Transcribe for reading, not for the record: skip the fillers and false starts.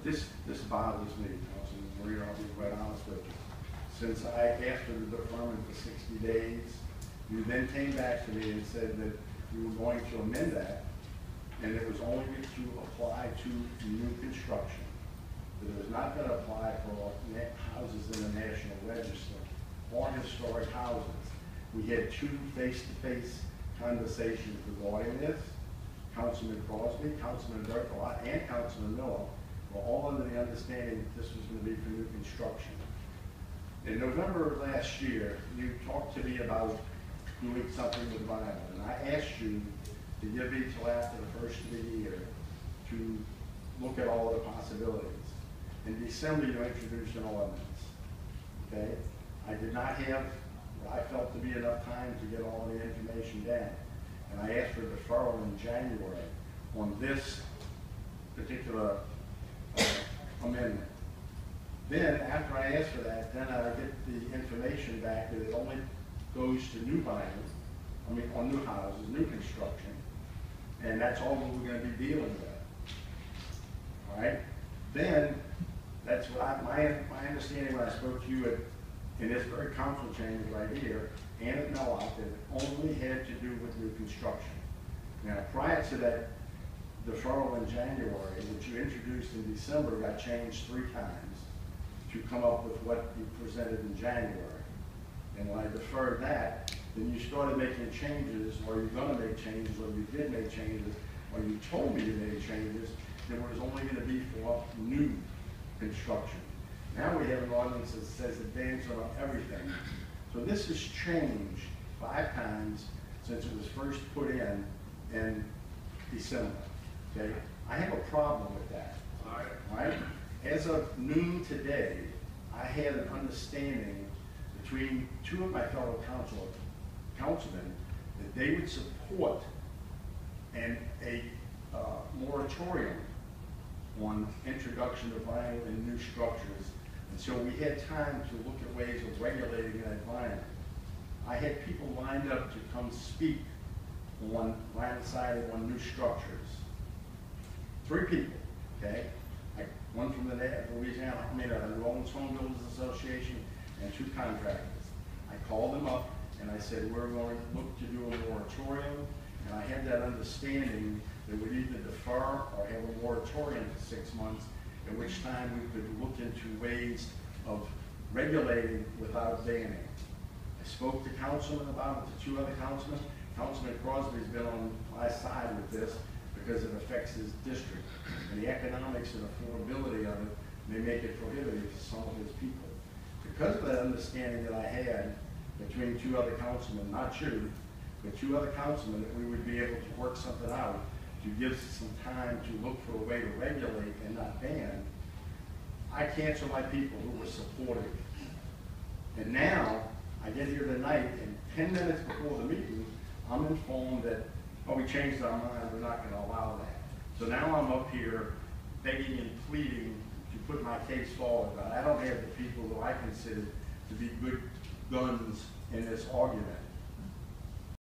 This bothers me, Councilman Wayne Rau, I'll be quite honest with you. Since I asked for the deferment for 60 days, you then came back to me and said that you were going to amend that, and it was only to apply to new construction. That it was not going to apply for houses in the National Register or historic houses. We had two face-to-face conversations regarding this. Councilman Crosby, Councilman Berthelot, and Councilman Miller were all under the understanding that this was going to be for new construction. In November of last year, you talked to me about doing something with vinyl, and I asked you to give me till after the first of the year to look at all of the possibilities. In December, you introduced an ordinance, okay? I did not have what I felt to be enough time to get all the information down. And I asked for deferral in January on this particular amendment. Then, after I asked for that, then I get the information back that it only goes to new vinyl, on new houses, new construction, and that's all we're going to be dealing with. All right? Then, that's what my understanding when I spoke to you in this very council chamber right here, and at NOLA, that it only had to do with new construction. Now, prior to that deferral in January, which you introduced in December, got changed 3 times to come up with what you presented in January. And when I deferred that, then you started making changes, or you're going to make changes, or you did make changes, or you told me you made changes, that was only going to be for new construction. Now we have an ordinance that says advance on everything. So this has changed 5 times since it was first put in December. Okay? I have a problem with that. All right? As of noon today, I had an understanding between 2 of my fellow councilmen that they would support a moratorium on introduction of vinyl in new structures. And so we had time to look at ways of regulating that vinyl. I had people lined up to come speak on siding on new structures. 3 people, okay? One from the Louisiana, New Orleans Home Builders Association, and 2 contractors. I called them up and I said, we're going to look to do a moratorium, and I had that understanding that we'd either defer or have a moratorium for 6 months, at which time we could look into ways of regulating without banning. I spoke to councilmen about it, to 2 other councilmen. Councilman Crosby's been on my side with this because it affects his district. And the economics and affordability of it may make it prohibitive for some of his people. Because of that understanding that I had between 2 other councilmen, not you, but 2 other councilmen, that we would be able to work something out to give us some time to look for a way to regulate and not ban, I cancel my people who were supportive. And now, I get here tonight, and 10 minutes before the meeting, I'm informed that, oh, we changed our mind, we're not going to allow that. So now I'm up here begging and pleading to put my case forward, but I don't have the people who I consider to be good guns in this argument.